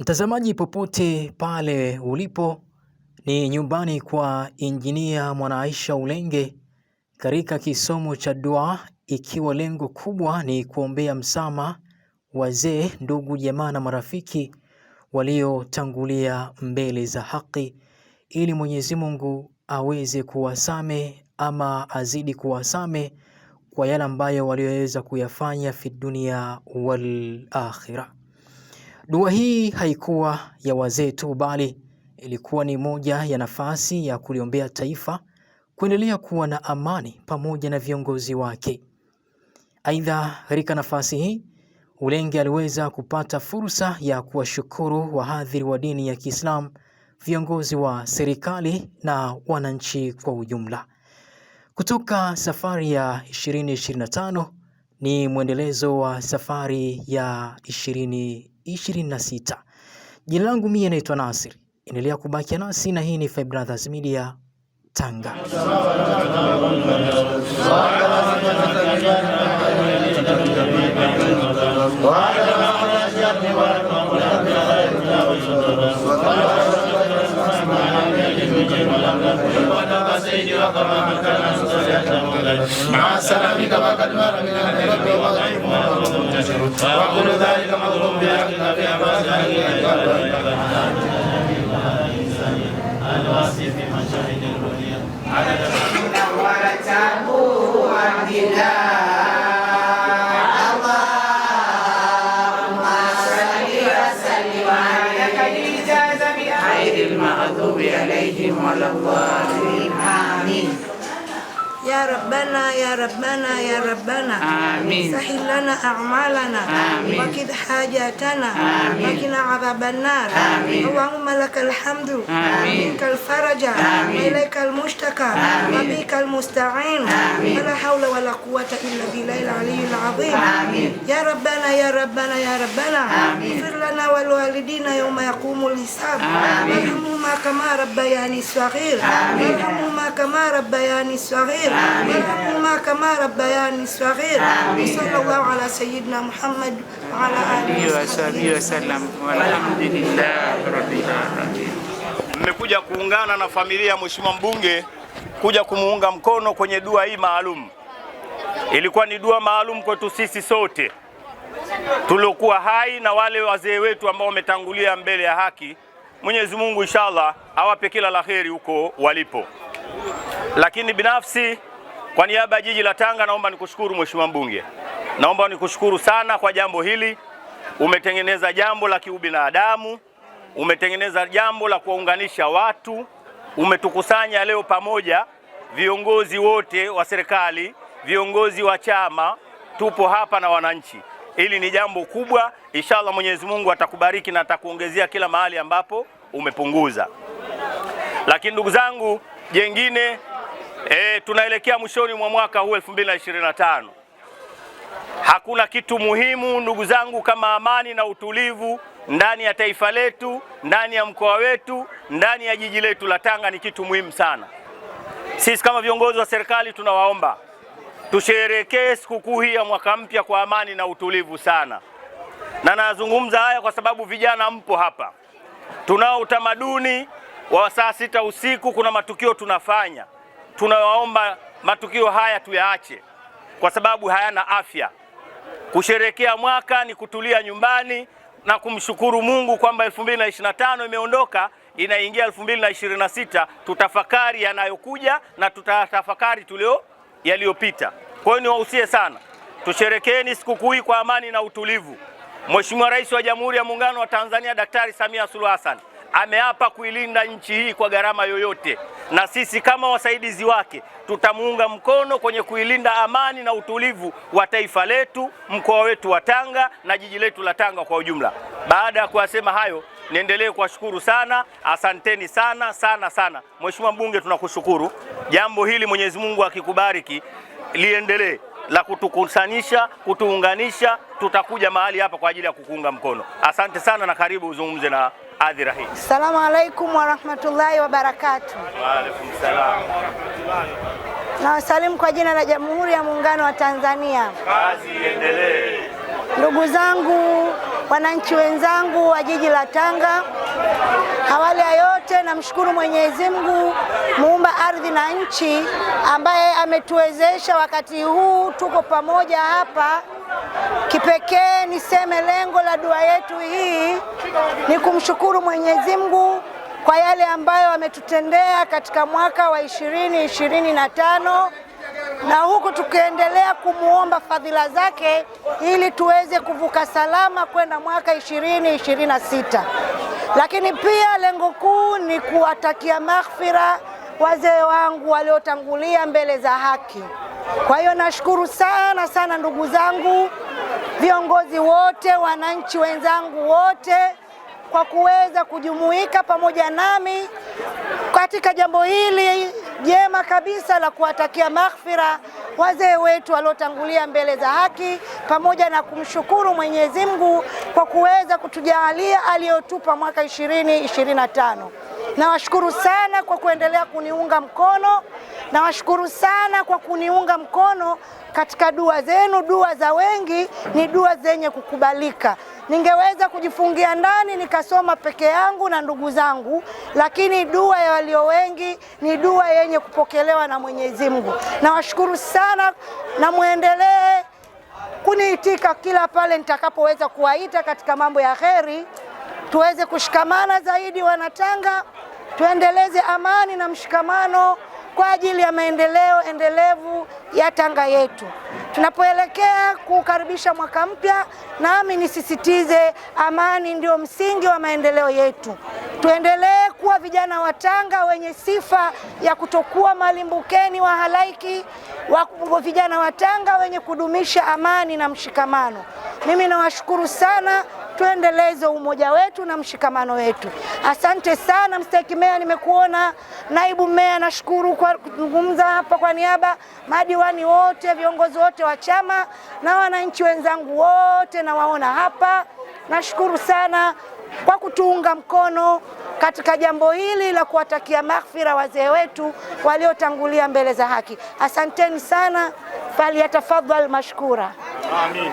Mtazamaji popote pale ulipo, ni nyumbani kwa Injinia Mwanaisha Ulenge katika kisomo cha dua, ikiwa lengo kubwa ni kuombea msamaha wazee, ndugu, jamaa na marafiki waliotangulia mbele za haki, ili Mwenyezi Mungu aweze kuwasame ama azidi kuwasame kwa yale ambayo walioweza kuyafanya fi dunia wal akhirah. Dua hii haikuwa ya wazee tu, bali ilikuwa ni moja ya nafasi ya kuliombea taifa kuendelea kuwa na amani pamoja na viongozi wake. Aidha, katika nafasi hii Ulenge aliweza kupata fursa ya kuwashukuru wahadhiri wa dini ya Kiislamu, viongozi wa serikali na wananchi kwa ujumla. Kutoka safari ya 2025 ni mwendelezo wa safari ya 2026. Jina langu mimi naitwa Nasir. Endelea kubaki nasi na hii ni Five Brothers Media Tanga. مع السلام كما قد مر من ربي وضعيف وكل ذلك مظلوم بحقنا في الواسف في مشاهد الرؤيا عدد اللهم صل وسلم عليك لإجازة بخير المغضوب عليهم ولا الضالين آمين. يا ربنا يا ربنا يا ربنا آمين. سهل لنا أعمالنا آمين. وكد حاجاتنا آمين. وقنا عذاب النار آمين. اللهم لك الحمد آمين. منك الفرج آمين. وإليك المشتكى وبك المستعين ولا حول ولا قوة إلا بالله العلي العظيم آمين. يا ربنا يا ربنا يا ربنا اغفر لنا والوالدين يوم يقوم الحساب وارحمهما كما ربياني صغير وارحمهما كما ربياني صغير وارحمهما كما ربياني صغير وصلى الله على سيدنا محمد وعلى آله وصحبه وسلم والحمد لله رب العالمين. Mmekuja kuungana na familia ya Mheshimiwa mbunge kuja kumuunga mkono kwenye dua hii maalum. Ilikuwa ni dua maalum kwetu sisi sote tuliokuwa hai na wale wazee wetu ambao wametangulia mbele ya haki. Mwenyezi Mungu inshallah awape kila laheri huko walipo. Lakini binafsi kwa niaba ya jiji la Tanga naomba nikushukuru Mheshimiwa mbunge. Naomba nikushukuru sana kwa jambo hili. Umetengeneza jambo la kiubinadamu, umetengeneza jambo la kuwaunganisha watu, umetukusanya leo pamoja viongozi wote wa serikali, viongozi wa chama, tupo hapa na wananchi. Hili ni jambo kubwa, inshallah Mwenyezi Mungu atakubariki na atakuongezea kila mahali ambapo umepunguza. Lakini ndugu zangu, jengine tunaelekea mwishoni mwa mwaka huu 2025. Hakuna kitu muhimu ndugu zangu kama amani na utulivu ndani ya taifa letu, ndani ya mkoa wetu, ndani ya jiji letu la Tanga. Ni kitu muhimu sana. Sisi kama viongozi wa serikali tunawaomba tusherehekee sikukuu hii ya mwaka mpya kwa amani na utulivu sana. Na nazungumza haya kwa sababu vijana mpo hapa. Tunao utamaduni wa saa 6 usiku kuna matukio tunafanya. Tunawaomba matukio haya tuyaache kwa sababu hayana afya. Kusherehekea mwaka ni kutulia nyumbani na kumshukuru Mungu kwamba 2025 imeondoka, inaingia 2026. Tutafakari yanayokuja na tutatafakari yaliyopita. Kwa hiyo niwahusie sana, tusherekeeni sikukuu hii kwa amani na utulivu. Mheshimiwa Rais wa Jamhuri ya Muungano wa Tanzania Daktari Samia Suluhu Hassan ameapa kuilinda nchi hii kwa gharama yoyote, na sisi kama wasaidizi wake tutamuunga mkono kwenye kuilinda amani na utulivu wa taifa letu, mkoa wetu wa Tanga na jiji letu la Tanga kwa ujumla. Baada ya kuyasema hayo, niendelee kuwashukuru sana. Asanteni sana sana sana. Mheshimiwa mbunge, tunakushukuru. Jambo hili Mwenyezi Mungu akikubariki liendelee, la kutukusanisha, kutuunganisha. Tutakuja mahali hapa kwa ajili ya kukuunga mkono. Asante sana na karibu uzungumze na hadhira hii. Assalamu alaikum wa rahmatullahi wa barakatuh. Wa alaikum salam. Na wasalimu kwa jina la Jamhuri ya Muungano wa Tanzania. Kazi iendelee. Ndugu zangu wananchi wenzangu wa jiji la Tanga. Awali ya yote namshukuru Mwenyezi Mungu muumba ardhi na nchi ambaye ametuwezesha wakati huu tuko pamoja hapa. Kipekee niseme lengo la dua yetu hii ni kumshukuru Mwenyezi Mungu kwa yale ambayo ametutendea katika mwaka wa 2025 na huku tukiendelea kumuomba fadhila zake ili tuweze kuvuka salama kwenda mwaka 2026. Lakini pia lengo kuu ni kuwatakia maghfira wazee wangu waliotangulia mbele za haki. Kwa hiyo nashukuru sana ndugu zangu, viongozi wote, wananchi wenzangu wote kwa kuweza kujumuika pamoja nami katika jambo hili jema kabisa la kuwatakia maghfira wazee wetu waliotangulia mbele za haki, pamoja na kumshukuru Mwenyezi Mungu kwa kuweza kutujalia aliyotupa mwaka 2025. Nawashukuru sana kwa kuendelea kuniunga mkono. Nawashukuru sana kwa kuniunga mkono katika dua zenu. Dua za wengi ni dua zenye kukubalika. Ningeweza kujifungia ndani nikasoma peke yangu na ndugu zangu, lakini dua ya walio wengi ni dua yenye kupokelewa na Mwenyezi Mungu. Nawashukuru sana na muendelee kuniitika kila pale nitakapoweza kuwaita katika mambo ya kheri. Tuweze kushikamana zaidi Wanatanga, tuendeleze amani na mshikamano kwa ajili ya maendeleo endelevu ya Tanga yetu. Tunapoelekea kukaribisha mwaka mpya, nami nisisitize amani ndio msingi wa maendeleo yetu. Tuendelee kuwa vijana wa Tanga wenye sifa ya kutokuwa malimbukeni wa halaiki, vijana wa Tanga wenye kudumisha amani na mshikamano. Mimi nawashukuru sana. Tuendeleze umoja wetu na mshikamano wetu. Asante sana Mstahiki Meya, nimekuona. Naibu Meya, nashukuru kwa kuzungumza hapa kwa niaba, madiwani wote, viongozi wote wa chama na wananchi wenzangu wote nawaona hapa. Nashukuru sana kwa kutuunga mkono katika jambo hili la kuwatakia maghfira wazee wetu waliotangulia mbele za haki. Asanteni sana. Fali yatafadhal mashkura. Amin.